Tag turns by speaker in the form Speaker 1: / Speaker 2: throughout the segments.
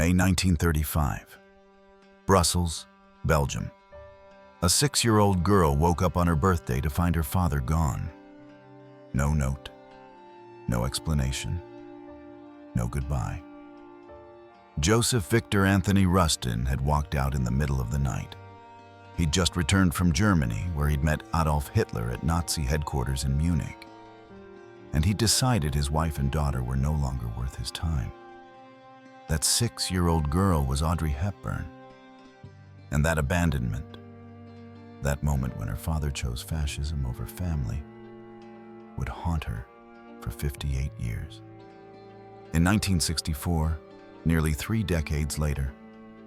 Speaker 1: May 1935. Brussels, Belgium. A 6-year-old girl woke up on her birthday to find her father gone. No note, no explanation, no goodbye. Joseph Victor Anthony Ruston had walked out in the middle of the night. He'd just returned from Germany, where he'd met Adolf Hitler at Nazi headquarters in Munich. And he decided his wife and daughter were no longer worth his time. That 6-year-old girl was Audrey Hepburn. And that abandonment, that moment when her father chose fascism over family, would haunt her for 58 years. In 1964, nearly 3 decades later,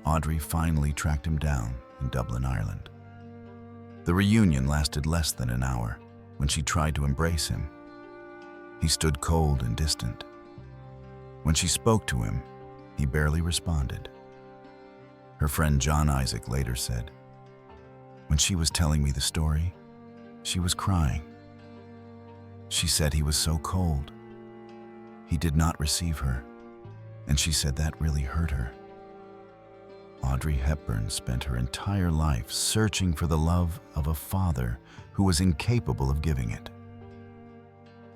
Speaker 1: Audrey finally tracked him down in Dublin, Ireland. The reunion lasted less than an hour. When she tried to embrace him, he stood cold and distant. When she spoke to him, he barely responded. Her friend John Isaac later said, "When she was telling me the story, she was crying. She said he was so cold. He did not receive her, and she said that really hurt her." Audrey Hepburn spent her entire life searching for the love of a father who was incapable of giving it.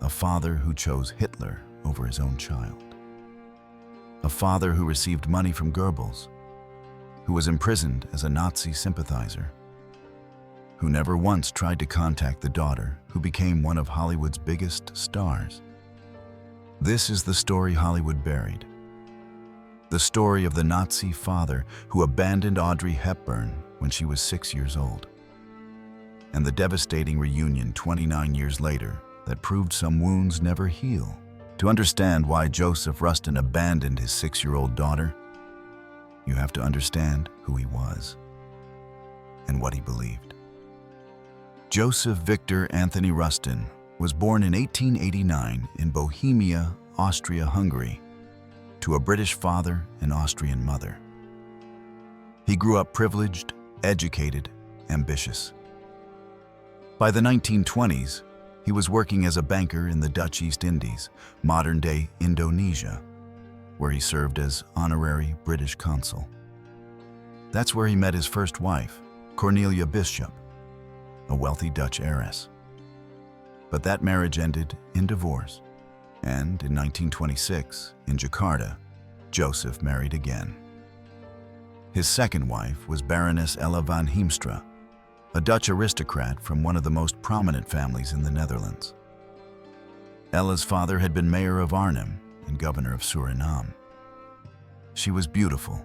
Speaker 1: A father who chose Hitler over his own child. A father who received money from Goebbels, who was imprisoned as a Nazi sympathizer, who never once tried to contact the daughter who became one of Hollywood's biggest stars. This is the story Hollywood buried. The story of the Nazi father who abandoned Audrey Hepburn when she was 6 years old. And the devastating reunion 29 years later that proved some wounds never heal. To understand why Joseph Ruston abandoned his 6-year-old daughter, you have to understand who he was and what he believed. Joseph Victor Anthony Ruston was born in 1889 in Bohemia, Austria-Hungary, to a British father and Austrian mother. He grew up privileged, educated, ambitious. By the 1920s, he was working as a banker in the Dutch East Indies, modern-day Indonesia, where he served as honorary British consul. That's where he met his first wife, Cornelia Bishop, a wealthy Dutch heiress. But that marriage ended in divorce, and in 1926, in Jakarta, Joseph married again. His second wife was Baroness Ella van Heemstra, a Dutch aristocrat from one of the most prominent families in the Netherlands. Ella's father had been mayor of Arnhem and governor of Suriname. She was beautiful,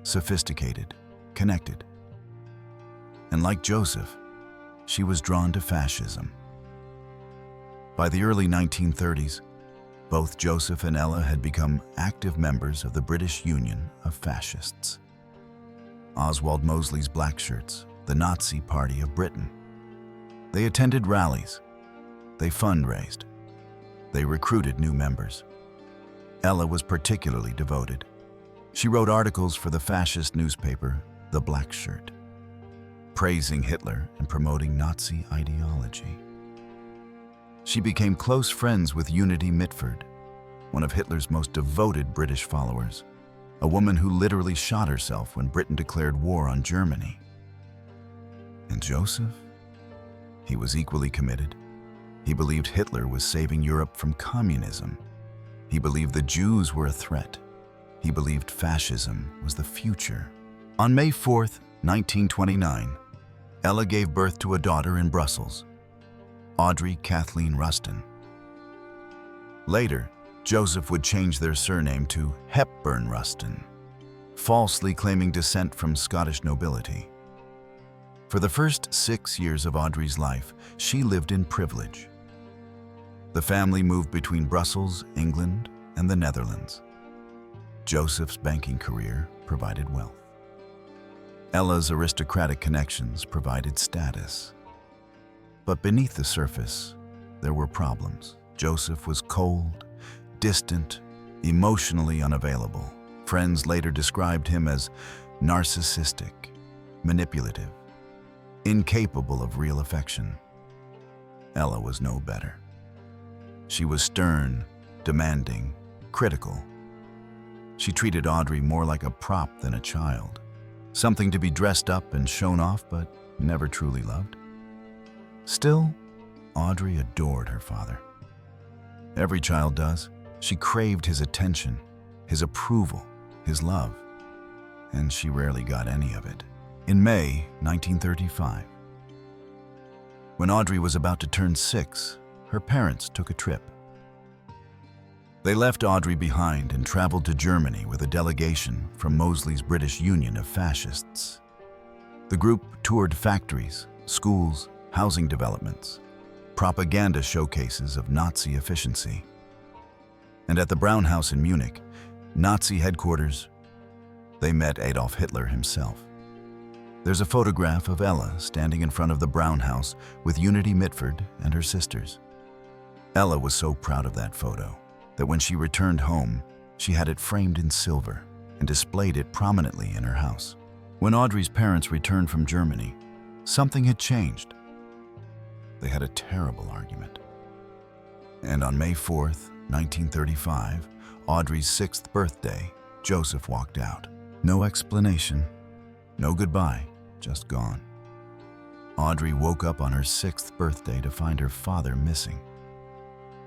Speaker 1: sophisticated, connected. And like Joseph, she was drawn to fascism. By the early 1930s, both Joseph and Ella had become active members of the British Union of Fascists. Oswald Mosley's Black Shirts, the Nazi Party of Britain. They attended rallies. They fundraised. They recruited new members. Ella was particularly devoted. She wrote articles for the fascist newspaper, The Black Shirt, praising Hitler and promoting Nazi ideology. She became close friends with Unity Mitford, one of Hitler's most devoted British followers, a woman who literally shot herself when Britain declared war on Germany. And Joseph? He was equally committed. He believed Hitler was saving Europe from communism. He believed the Jews were a threat. He believed fascism was the future. On May 4th, 1929, Ella gave birth to a daughter in Brussels, Audrey Kathleen Ruston. Later, Joseph would change their surname to Hepburn Ruston, falsely claiming descent from Scottish nobility. For the first 6 years of Audrey's life, she lived in privilege. The family moved between Brussels, England, and the Netherlands. Joseph's banking career provided wealth. Ella's aristocratic connections provided status. But beneath the surface, there were problems. Joseph was cold, distant, emotionally unavailable. Friends later described him as narcissistic, manipulative, incapable of real affection. Ella was no better. She was stern, demanding, critical. She treated Audrey more like a prop than a child, something to be dressed up and shown off, but never truly loved. Still, Audrey adored her father. Every child does. She craved his attention, his approval, his love, and she rarely got any of it. In May 1935, when Audrey was about to turn 6, her parents took a trip. They left Audrey behind and traveled to Germany with a delegation from Mosley's British Union of Fascists. The group toured factories, schools, housing developments, propaganda showcases of Nazi efficiency. And at the Brown House in Munich, Nazi headquarters, they met Adolf Hitler himself. There's a photograph of Ella standing in front of the Brown House with Unity Mitford and her sisters. Ella was so proud of that photo that when she returned home, she had it framed in silver and displayed it prominently in her house. When Audrey's parents returned from Germany, something had changed. They had a terrible argument. And on May 4th, 1935, Audrey's 6th birthday, Joseph walked out. No explanation, no goodbye, just gone. Audrey woke up on her 6th birthday to find her father missing.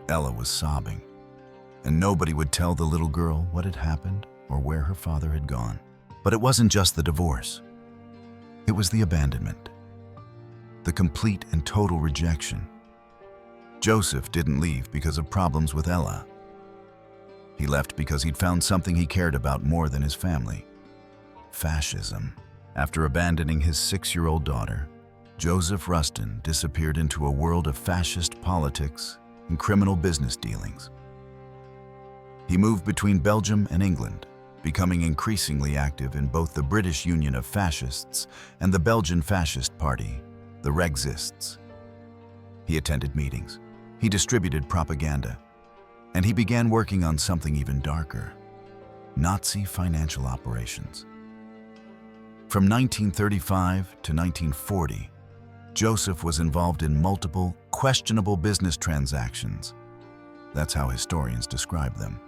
Speaker 1: Ella was sobbing, and nobody would tell the little girl what had happened or where her father had gone. But it wasn't just the divorce. It was the abandonment, the complete and total rejection. Joseph didn't leave because of problems with Ella. He left because he'd found something he cared about more than his family: fascism. After abandoning his 6-year-old daughter, Joseph Ruston disappeared into a world of fascist politics and criminal business dealings. He moved between Belgium and England, becoming increasingly active in both the British Union of Fascists and the Belgian Fascist Party, the Rexists. He attended meetings, he distributed propaganda, and he began working on something even darker: Nazi financial operations. From 1935 to 1940, Joseph was involved in multiple questionable business transactions. That's how historians describe them.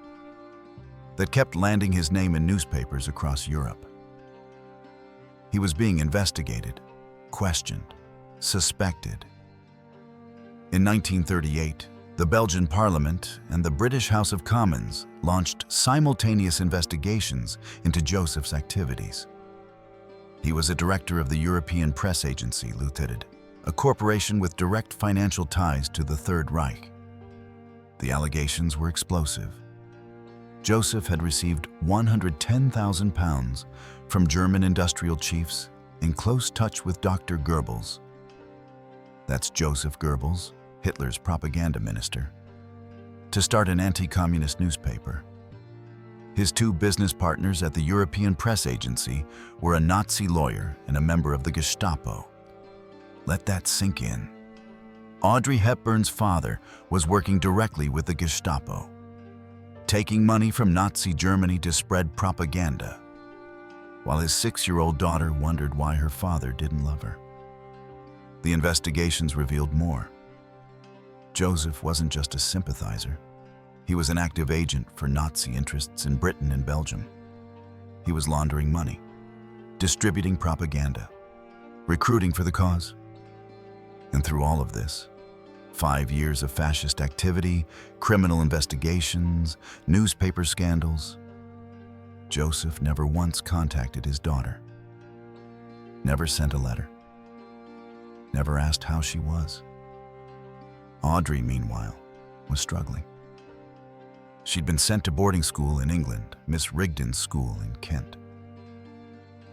Speaker 1: That kept landing his name in newspapers across Europe. He was being investigated, questioned, suspected. In 1938, the Belgian Parliament and the British House of Commons launched simultaneous investigations into Joseph's activities. He was a director of the European Press Agency Limited, a corporation with direct financial ties to the Third Reich. The allegations were explosive. Joseph had received £110,000 from German industrial chiefs in close touch with Dr. Goebbels. That's Joseph Goebbels, Hitler's propaganda minister, to start an anti-communist newspaper. His 2 business partners at the European Press Agency were a Nazi lawyer and a member of the Gestapo. Let that sink in. Audrey Hepburn's father was working directly with the Gestapo, taking money from Nazi Germany to spread propaganda, while his 6-year-old daughter wondered why her father didn't love her. The investigations revealed more. Joseph wasn't just a sympathizer. He was an active agent for Nazi interests in Britain and Belgium. He was laundering money, distributing propaganda, recruiting for the cause. And through all of this, 5 years of fascist activity, criminal investigations, newspaper scandals, Joseph never once contacted his daughter, never sent a letter, never asked how she was. Audrey, meanwhile, was struggling. She'd been sent to boarding school in England, Miss Rigdon's school in Kent.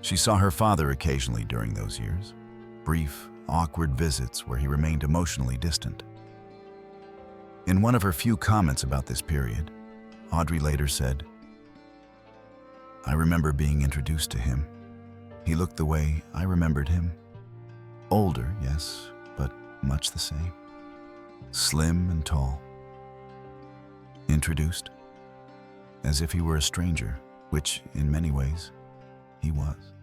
Speaker 1: She saw her father occasionally during those years, brief, awkward visits where he remained emotionally distant. In one of her few comments about this period, Audrey later said, "I remember being introduced to him. He looked the way I remembered him. Older, yes, but much the same. Slim and tall. Introduced, as if he were a stranger, which, in many ways, he was."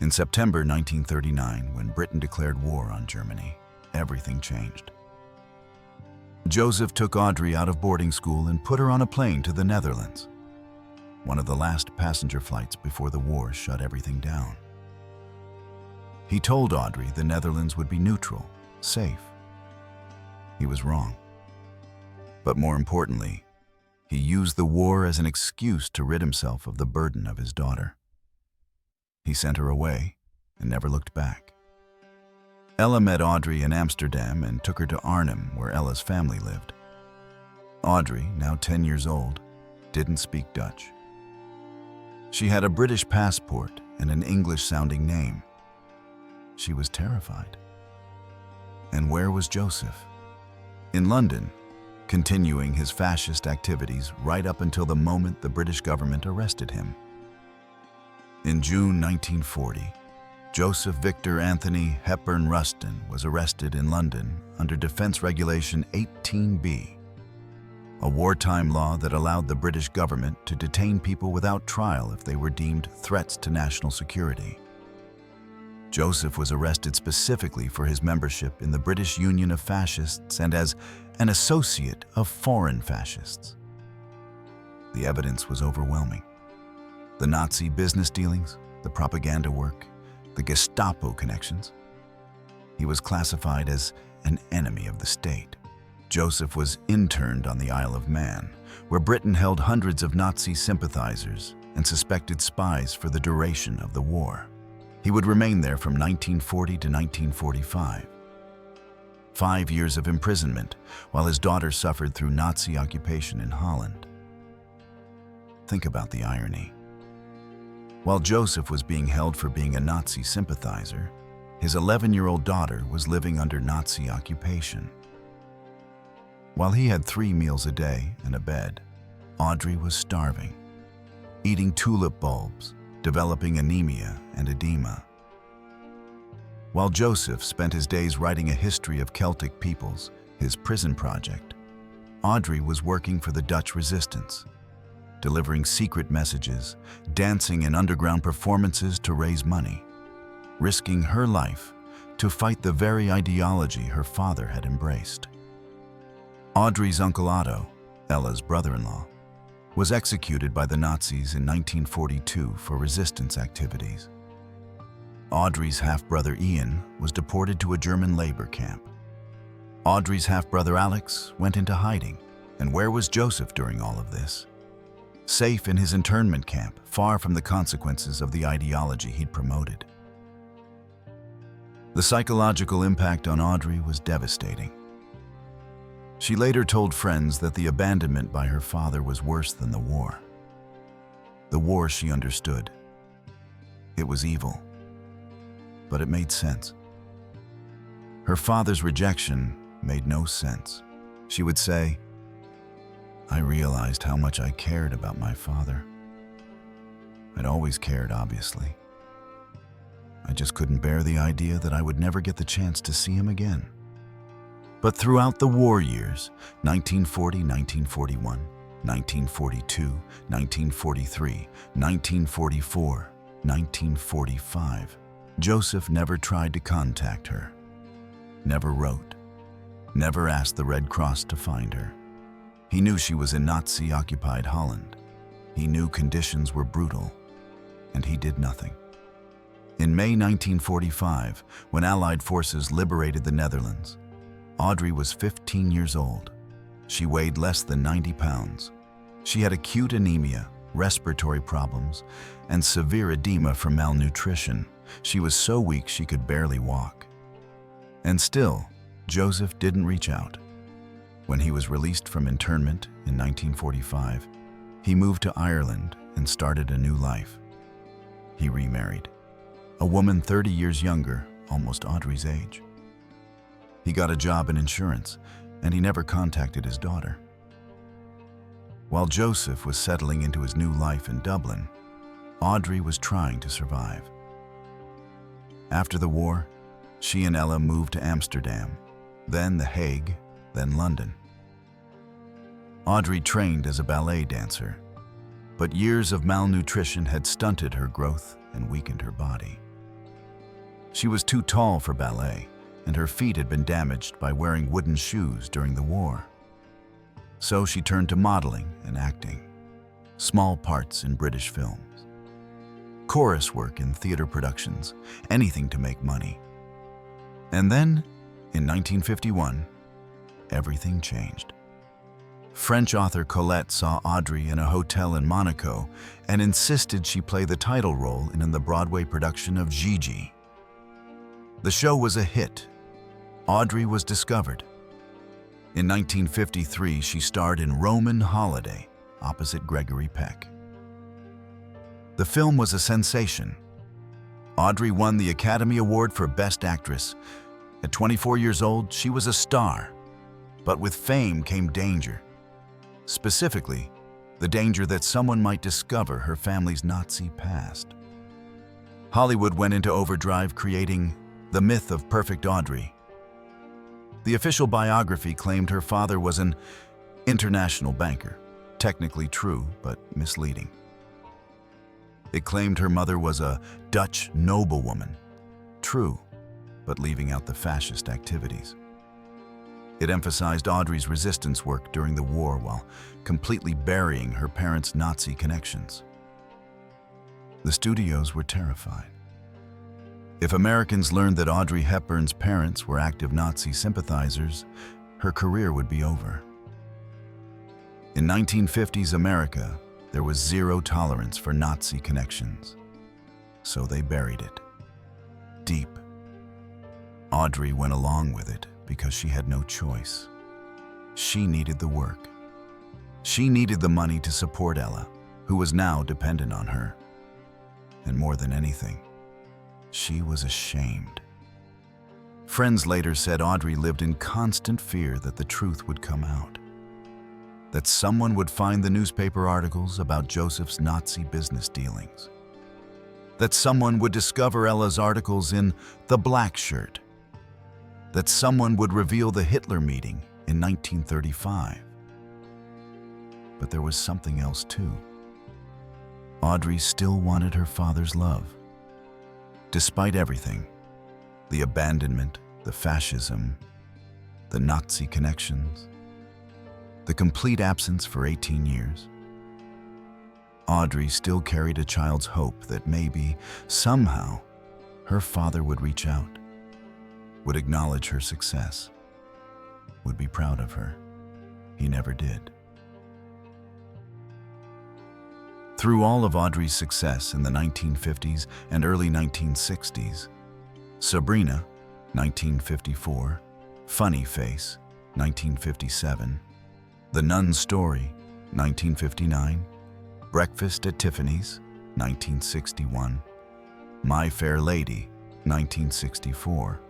Speaker 1: In September 1939, when Britain declared war on Germany, everything changed. Joseph took Audrey out of boarding school and put her on a plane to the Netherlands. one of the last passenger flights before the war shut everything down. He told Audrey the Netherlands would be neutral, safe. He was wrong. But more importantly, he used the war as an excuse to rid himself of the burden of his daughter. He sent her away and never looked back. Ella met Audrey in Amsterdam and took her to Arnhem, where Ella's family lived. Audrey, now 10 years old, didn't speak Dutch. She had a British passport and an English-sounding name. She was terrified. And where was Joseph? In London, continuing his fascist activities right up until the moment the British government arrested him. In June 1940, Joseph Victor Anthony Hepburn Ruston was arrested in London under Defence Regulation 18B, a wartime law that allowed the British government to detain people without trial if they were deemed threats to national security. Joseph was arrested specifically for his membership in the British Union of Fascists and as an associate of foreign fascists. The evidence was overwhelming. The Nazi business dealings, the propaganda work, the Gestapo connections. He was classified as an enemy of the state. Joseph was interned on the Isle of Man, where Britain held hundreds of Nazi sympathizers and suspected spies for the duration of the war. He would remain there from 1940 to 1945. 5 years of imprisonment, while his daughter suffered through Nazi occupation in Holland. Think about the irony. While Joseph was being held for being a Nazi sympathizer, his 11-year-old daughter was living under Nazi occupation. While he had 3 meals a day and a bed, Audrey was starving, eating tulip bulbs, developing anemia and edema. While Joseph spent his days writing a history of Celtic peoples, his prison project, Audrey was working for the Dutch resistance, delivering secret messages, dancing in underground performances to raise money, risking her life to fight the very ideology her father had embraced. Audrey's uncle Otto, Ella's brother-in-law, was executed by the Nazis in 1942 for resistance activities. Audrey's half-brother Ian was deported to a German labor camp. Audrey's half-brother Alex went into hiding. And where was Joseph during all of this? Safe in his internment camp, far from the consequences of the ideology he'd promoted. The psychological impact on Audrey was devastating. She later told friends that the abandonment by her father was worse than the war. The war she understood. It was evil, but it made sense. Her father's rejection made no sense. She would say, "I realized how much I cared about my father. I'd always cared, obviously. I just couldn't bear the idea that I would never get the chance to see him again." But throughout the war years, 1940, 1941, 1942, 1943, 1944, 1945, Joseph never tried to contact her, never wrote, never asked the Red Cross to find her. He knew she was in Nazi-occupied Holland. He knew conditions were brutal, and he did nothing. In May 1945, when Allied forces liberated the Netherlands, Audrey was 15 years old. She weighed less than 90 pounds. She had acute anemia, respiratory problems, and severe edema from malnutrition. She was so weak she could barely walk. And still, Joseph didn't reach out. When he was released from internment in 1945, he moved to Ireland and started a new life. He remarried, a woman 30 years younger, almost Audrey's age. He got a job in insurance, and he never contacted his daughter. While Joseph was settling into his new life in Dublin, Audrey was trying to survive. After the war, she and Ella moved to Amsterdam, then The Hague, then London. Audrey trained as a ballet dancer, but years of malnutrition had stunted her growth and weakened her body. She was too tall for ballet, and her feet had been damaged by wearing wooden shoes during the war. So she turned to modeling and acting. small parts in British films, chorus work in theater productions, anything to make money. And then, in 1951, everything changed. French author Colette saw Audrey in a hotel in Monaco and insisted she play the title role in the Broadway production of Gigi. The show was a hit. Audrey was discovered. In 1953, she starred in Roman Holiday opposite Gregory Peck. The film was a sensation. Audrey won the Academy Award for Best Actress. At 24 years old, she was a star. But with fame came danger. Specifically, the danger that someone might discover her family's Nazi past. Hollywood went into overdrive, creating the myth of Perfect Audrey. The official biography claimed her father was an international banker, technically true but misleading. It claimed her mother was a Dutch noblewoman, true, but leaving out the fascist activities. It emphasized Audrey's resistance work during the war while completely burying her parents' Nazi connections. The studios were terrified. If Americans learned that Audrey Hepburn's parents were active Nazi sympathizers, her career would be over. In 1950s America, there was zero tolerance for Nazi connections, so they buried it deep. Audrey went along with it because she had no choice. She needed the work. She needed the money to support Ella, who was now dependent on her. And more than anything, she was ashamed. Friends later said Audrey lived in constant fear that the truth would come out, that someone would find the newspaper articles about Joseph's Nazi business dealings, that someone would discover Ella's articles in The Black Shirt, that someone would reveal the Hitler meeting in 1935. But there was something else too. Audrey still wanted her father's love. Despite everything, the abandonment, the fascism, the Nazi connections, the complete absence for 18 years, Audrey still carried a child's hope that maybe, somehow, her father would reach out, would acknowledge her success, would be proud of her. He never did. Through all of Audrey's success in the 1950s and early 1960s, Sabrina, 1954, Funny Face, 1957, The Nun's Story, 1959, Breakfast at Tiffany's, 1961, My Fair Lady, 1964.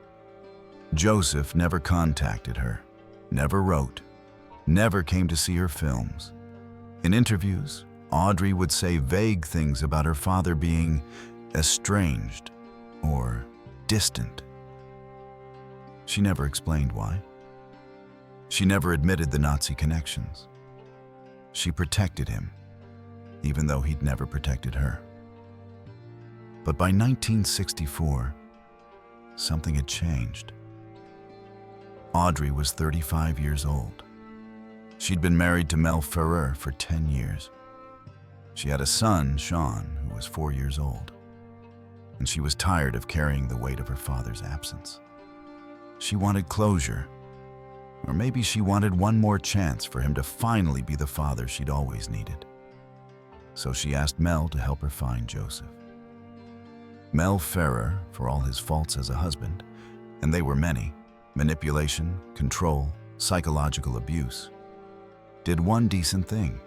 Speaker 1: Joseph never contacted her, never wrote, never came to see her films. In interviews, Audrey would say vague things about her father being estranged or distant. She never explained why. She never admitted the Nazi connections. She protected him, even though he'd never protected her. But by 1964, something had changed. Audrey was 35 years old. She'd been married to Mel Ferrer for 10 years. She had a son, Sean, who was 4 years old. And she was tired of carrying the weight of her father's absence. She wanted closure. Or maybe she wanted one more chance for him to finally be the father she'd always needed. So she asked Mel to help her find Joseph. Mel Ferrer, for all his faults as a husband, and they were many, manipulation, control, psychological abuse, did one decent thing.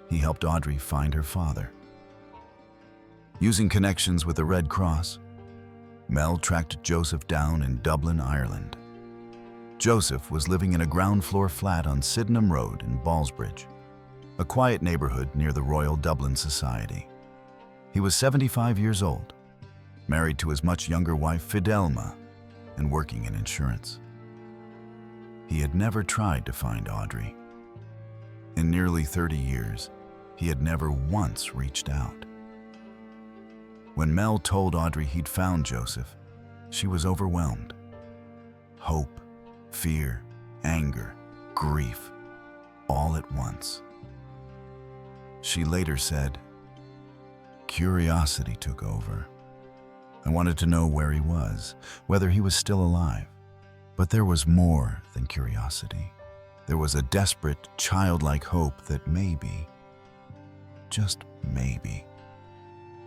Speaker 1: He helped Audrey find her father. Using connections with the Red Cross, Mel tracked Joseph down in Dublin, Ireland. Joseph was living in a ground-floor flat on Sydenham Road in Ballsbridge, a quiet neighborhood near the Royal Dublin Society. He was 75 years old, married to his much younger wife Fidelma, and working in insurance. He had never tried to find Audrey. In nearly 30 years, he had never once reached out. When Mel told Audrey he'd found Joseph, she was overwhelmed. Hope, fear, anger, grief, all at once. She later said, "Curiosity took over. I wanted to know where he was, whether he was still alive. But there was more than curiosity. There was a desperate, childlike hope that maybe, just maybe,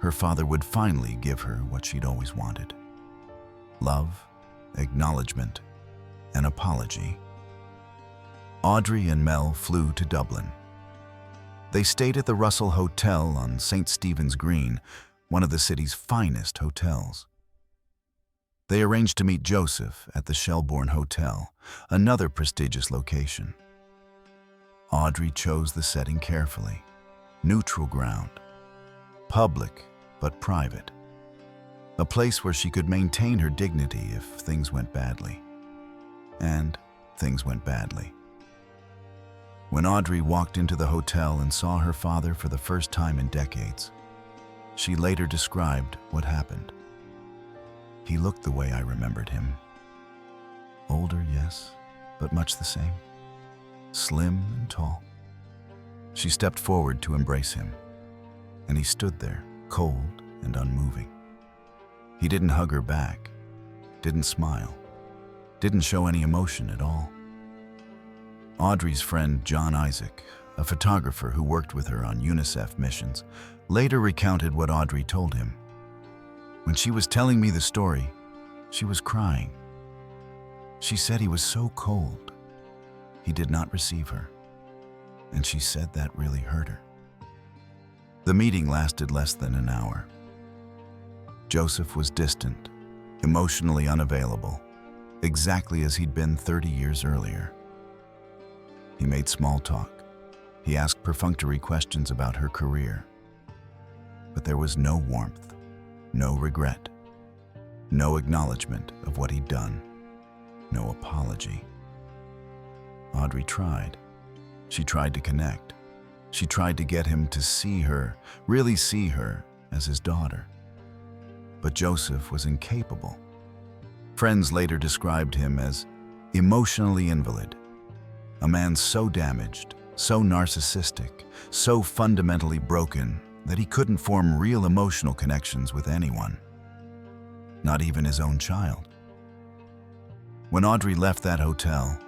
Speaker 1: her father would finally give her what she'd always wanted. Love, acknowledgement, an apology." Audrey and Mel flew to Dublin. They stayed at the Russell Hotel on St. Stephen's Green, one of the city's finest hotels. They arranged to meet Joseph at the Shelbourne Hotel, another prestigious location. Audrey chose the setting carefully. Neutral ground. Public, but private. A place where she could maintain her dignity if things went badly. And things went badly. When Audrey walked into the hotel and saw her father for the first time in decades, she later described what happened. "He looked the way I remembered him. Older, yes, but much the same. Slim and tall." She stepped forward to embrace him, and he stood there, cold and unmoving. He didn't hug her back, didn't smile, didn't show any emotion at all. Audrey's friend John Isaac, a photographer who worked with her on UNICEF missions, later recounted what Audrey told him. "When she was telling me the story, she was crying. She said he was so cold. He did not receive her. And she said that really hurt her." The meeting lasted less than an hour. Joseph was distant, emotionally unavailable, exactly as he'd been 30 years earlier. He made small talk. He asked perfunctory questions about her career. But there was no warmth, no regret, no acknowledgement of what he'd done, no apology. Audrey tried. She tried to connect. She tried to get him to see her, really see her, as his daughter. But Joseph was incapable. Friends later described him as emotionally invalid, a man so damaged, so narcissistic, so fundamentally broken that he couldn't form real emotional connections with anyone, not even his own child. When Audrey left that hotel,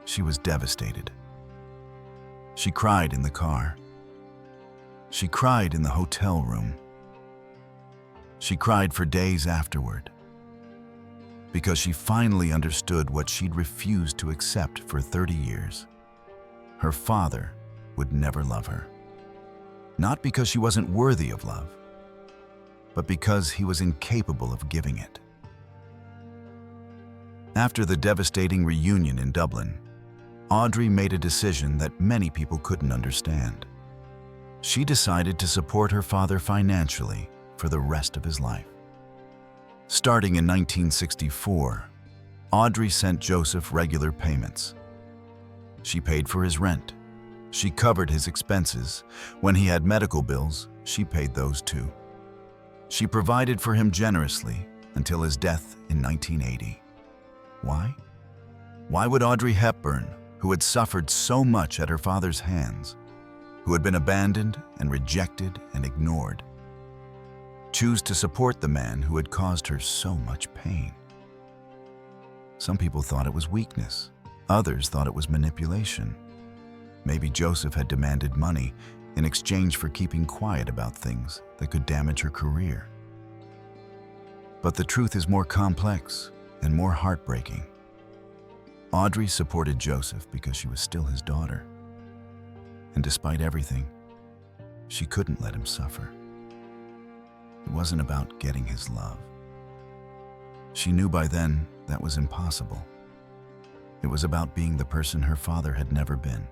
Speaker 1: she was devastated. She cried in the car. She cried in the hotel room. She cried for days afterward, because she finally understood what she'd refused to accept for 30 years. Her father would never love her. Not because she wasn't worthy of love, but because he was incapable of giving it. After the devastating reunion in Dublin, Audrey made a decision that many people couldn't understand. She decided to support her father financially for the rest of his life. Starting in 1964, Audrey sent Joseph regular payments. She paid for his rent. She covered his expenses. When he had medical bills, she paid those too. She provided for him generously until his death in 1980. Why? Why would Audrey Hepburn, who had suffered so much at her father's hands, who had been abandoned and rejected and ignored, choose to support the man who had caused her so much pain? Some people thought it was weakness. Others thought it was manipulation. Maybe Joseph had demanded money in exchange for keeping quiet about things that could damage her career. But the truth is more complex and more heartbreaking. Audrey supported Joseph because she was still his daughter. And despite everything, she couldn't let him suffer. It wasn't about getting his love. She knew by then that was impossible. It was about being the person her father had never been.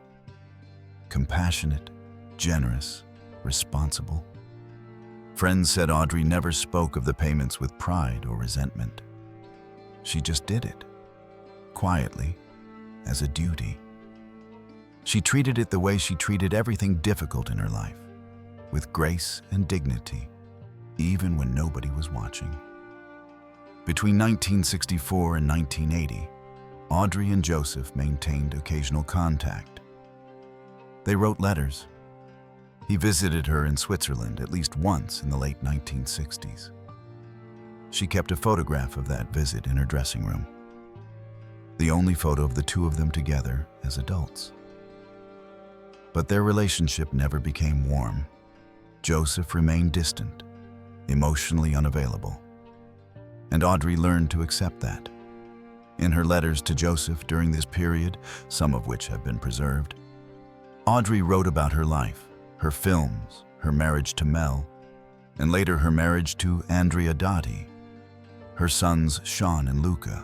Speaker 1: Compassionate, generous, responsible. Friends said Audrey never spoke of the payments with pride or resentment. She just did it, quietly, as a duty. She treated it the way she treated everything difficult in her life, with grace and dignity, even when nobody was watching. Between 1964 and 1980, Audrey and Joseph maintained occasional contact. They wrote letters. He visited her in Switzerland at least once in the late 1960s. She kept a photograph of that visit in her dressing room, the only photo of the two of them together as adults. But their relationship never became warm. Joseph remained distant, emotionally unavailable. And Audrey learned to accept that. In her letters to Joseph during this period, some of which have been preserved, Audrey wrote about her life, her films, her marriage to Mel, and later her marriage to Andrea Dotti, her sons Sean and Luca.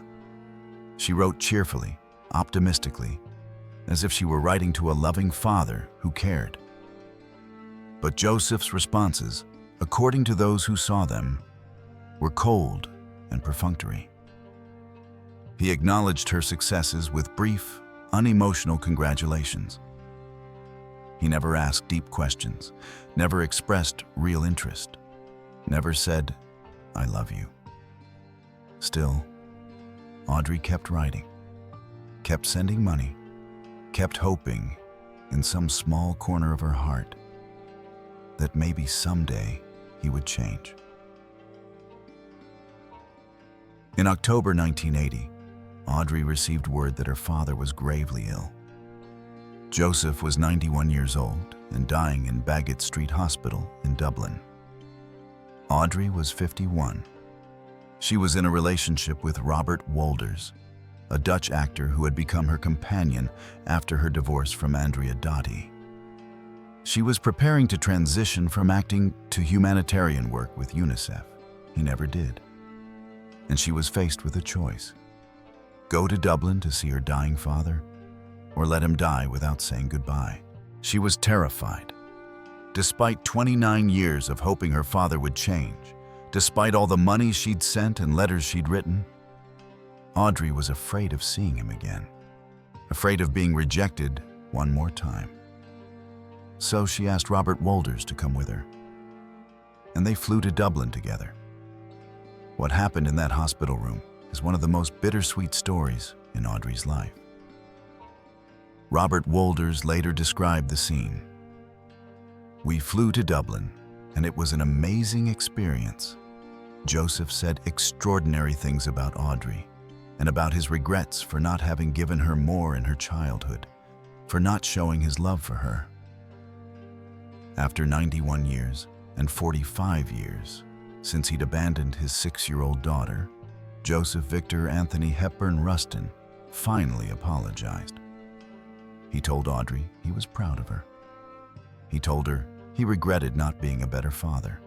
Speaker 1: She wrote cheerfully, optimistically, as if she were writing to a loving father who cared. But Joseph's responses, according to those who saw them, were cold and perfunctory. He acknowledged her successes with brief, unemotional congratulations. He never asked deep questions, never expressed real interest, never said, "I love you." Still, Audrey kept writing, kept sending money, kept hoping in some small corner of her heart that maybe someday he would change. In October 1980, Audrey received word that her father was gravely ill. Joseph was 91 years old and dying in Baggot Street Hospital in Dublin. Audrey was 51. She was in a relationship with Robert Wolders, a Dutch actor who had become her companion after her divorce from Andrea Dotti. She was preparing to transition from acting to humanitarian work with UNICEF. He never did. And she was faced with a choice: go to Dublin to see her dying father, or let him die without saying goodbye. She was terrified. Despite 29 years of hoping her father would change, despite all the money she'd sent and letters she'd written, Audrey was afraid of seeing him again, afraid of being rejected one more time. So she asked Robert Wolders to come with her, and they flew to Dublin together. What happened in that hospital room is one of the most bittersweet stories in Audrey's life. Robert Wolders later described the scene. "We flew to Dublin, and it was an amazing experience." Joseph said extraordinary things about Audrey and about his regrets for not having given her more in her childhood, for not showing his love for her. After 91 years and 45 years since he'd abandoned his 6-year-old daughter, Joseph Victor Anthony Hepburn Ruston finally apologized. He told Audrey he was proud of her. He told her he regretted not being a better father.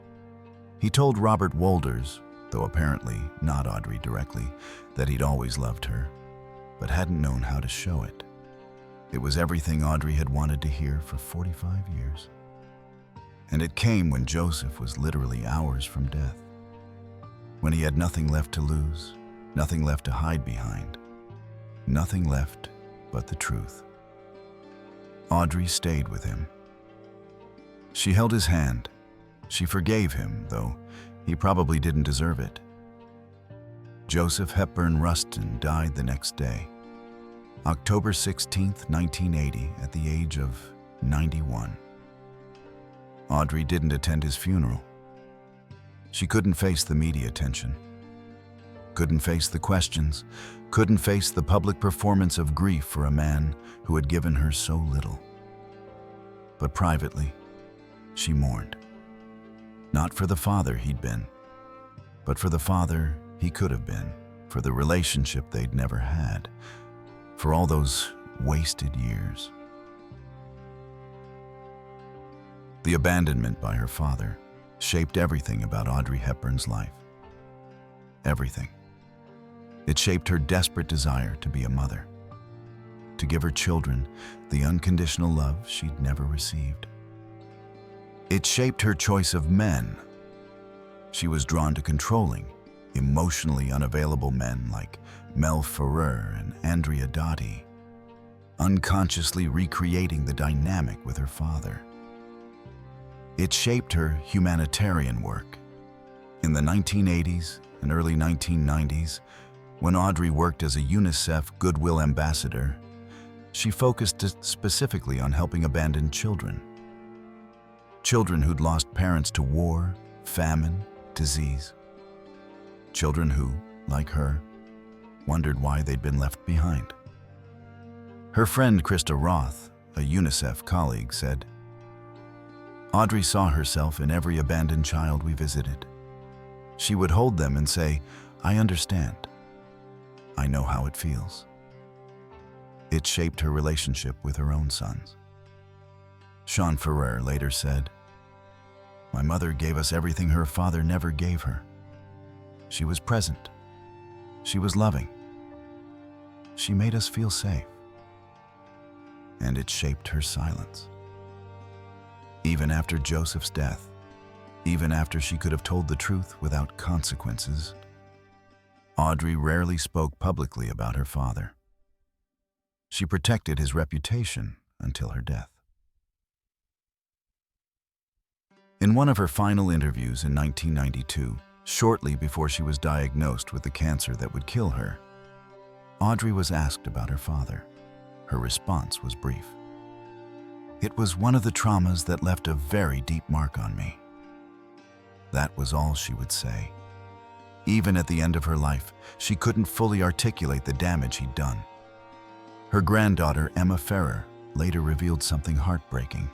Speaker 1: He told Robert Wolders, though apparently not Audrey directly, that he'd always loved her, but hadn't known how to show it. It was everything Audrey had wanted to hear for 45 years. And it came when Joseph was literally hours from death, when he had nothing left to lose, nothing left to hide behind, nothing left but the truth. Audrey stayed with him. She held his hand. She forgave him, though he probably didn't deserve it. Joseph Hepburn Ruston died the next day, October 16, 1980, at the age of 91. Audrey didn't attend his funeral. She couldn't face the media attention, couldn't face the questions, couldn't face the public performance of grief for a man who had given her so little. But privately, she mourned. Not for the father he'd been, but for the father he could have been, for the relationship they'd never had, for all those wasted years. The abandonment by her father shaped everything about Audrey Hepburn's life. Everything. It shaped her desperate desire to be a mother, to give her children the unconditional love she'd never received. It shaped her choice of men. She was drawn to controlling, emotionally unavailable men like Mel Ferrer and Andrea Dotti, unconsciously recreating the dynamic with her father. It shaped her humanitarian work. In the 1980s and early 1990s, when Audrey worked as a UNICEF Goodwill Ambassador, she focused specifically on helping abandoned children. Children who'd lost parents to war, famine, disease. Children who, like her, wondered why they'd been left behind. Her friend Krista Roth, a UNICEF colleague, said, "Audrey saw herself in every abandoned child we visited. She would hold them and say, 'I understand. I know how it feels.' It shaped her relationship with her own sons." Sean Ferrer later said, "My mother gave us everything her father never gave her. She was present. She was loving. She made us feel safe. And it shaped her silence." Even after Joseph's death, even after she could have told the truth without consequences, Audrey rarely spoke publicly about her father. She protected his reputation until her death. In one of her final interviews in 1992, shortly before she was diagnosed with the cancer that would kill her, Audrey was asked about her father. Her response was brief. "It was one of the traumas that left a very deep mark on me." That was all she would say. Even at the end of her life, she couldn't fully articulate the damage he'd done. Her granddaughter, Emma Ferrer, later revealed something heartbreaking.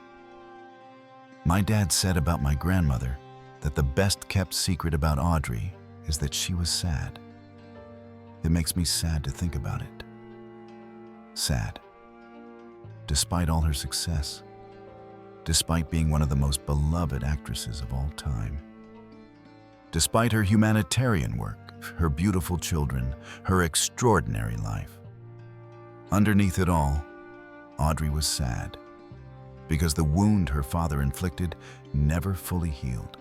Speaker 1: "My dad said about my grandmother that the best-kept secret about Audrey is that she was sad. It makes me sad to think about it. Sad. Despite all her success, despite being one of the most beloved actresses of all time, despite her humanitarian work, her beautiful children, her extraordinary life. Underneath it all, Audrey was sad, because the wound her father inflicted never fully healed.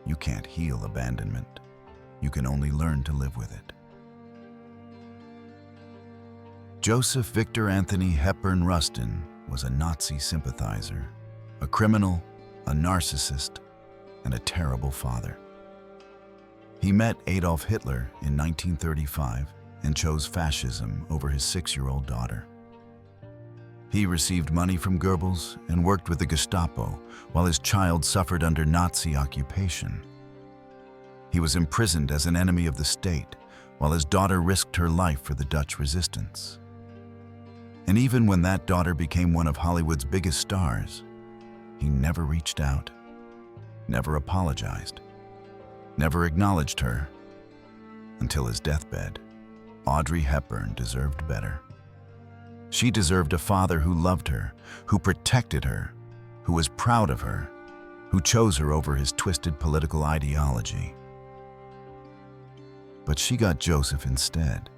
Speaker 1: You can't heal abandonment. You can only learn to live with it." Joseph Victor Anthony Hepburn Ruston was a Nazi sympathizer, a criminal, a narcissist, and a terrible father. He met Adolf Hitler in 1935 and chose fascism over his 6-year-old daughter. He received money from Goebbels and worked with the Gestapo while his child suffered under Nazi occupation. He was imprisoned as an enemy of the state while his daughter risked her life for the Dutch resistance. And even when that daughter became one of Hollywood's biggest stars, he never reached out, never apologized, never acknowledged her. Until his deathbed, Audrey Hepburn deserved better. She deserved a father who loved her, who protected her, who was proud of her, who chose her over his twisted political ideology. But she got Joseph instead.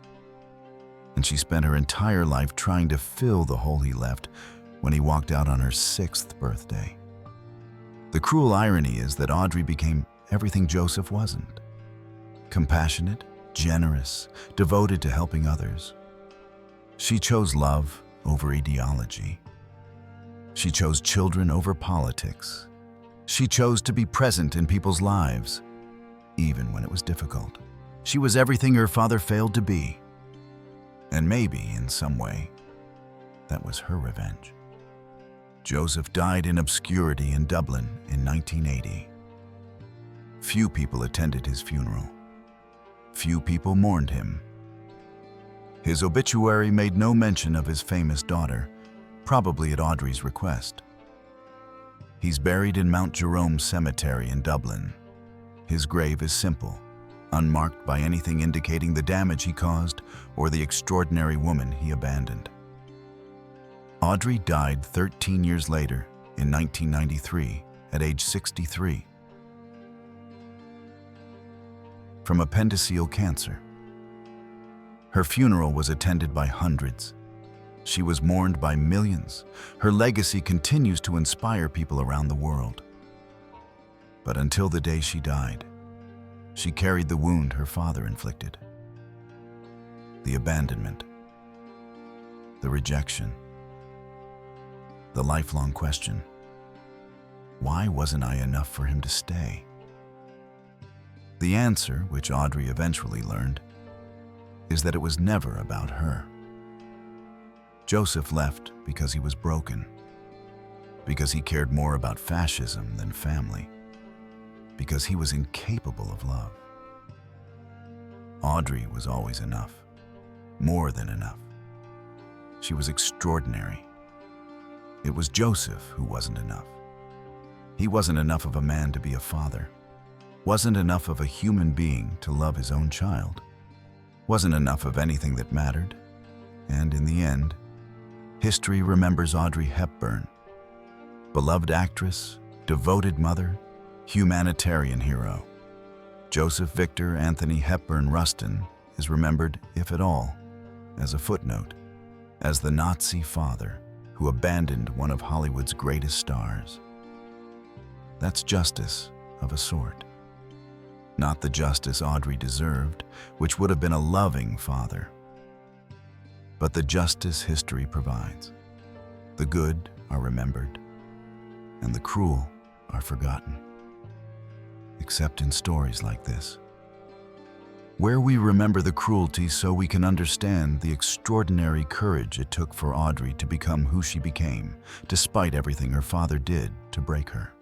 Speaker 1: And she spent her entire life trying to fill the hole he left when he walked out on her 6th birthday. The cruel irony is that Audrey became everything Joseph wasn't. Compassionate, generous, devoted to helping others. She chose love over ideology. She chose children over politics. She chose to be present in people's lives, even when it was difficult. She was everything her father failed to be. And maybe, in some way, that was her revenge. Joseph died in obscurity in Dublin in 1980. Few people attended his funeral. Few people mourned him. His obituary made no mention of his famous daughter, probably at Audrey's request. He's buried in Mount Jerome Cemetery in Dublin. His grave is simple, unmarked by anything indicating the damage he caused or the extraordinary woman he abandoned. Audrey died 13 years later in 1993 at age 63 from appendiceal cancer. Her funeral was attended by hundreds. She was mourned by millions. Her legacy continues to inspire people around the world. But until the day she died, she carried the wound her father inflicted. The abandonment, the rejection, the lifelong question, why wasn't I enough for him to stay? The answer, which Audrey eventually learned, is that it was never about her. Joseph left because he was broken. because he cared more about fascism than family, because he was incapable of love. Audrey was always enough, more than enough. She was extraordinary. It was Joseph who wasn't enough. He wasn't enough of a man to be a father, wasn't enough of a human being to love his own child, wasn't enough of anything that mattered, and in the end, history remembers Audrey Hepburn, beloved actress, devoted mother, humanitarian hero. Joseph Victor Anthony Hepburn Ruston is remembered, if at all, as a footnote, as the Nazi father who abandoned one of Hollywood's greatest stars. That's justice of a sort. Not the justice Audrey deserved, which would have been a loving father, but the justice history provides. The good are remembered, and the cruel are forgotten, except in stories like this, where we remember the cruelty so we can understand the extraordinary courage it took for Audrey to become who she became, despite everything her father did to break her.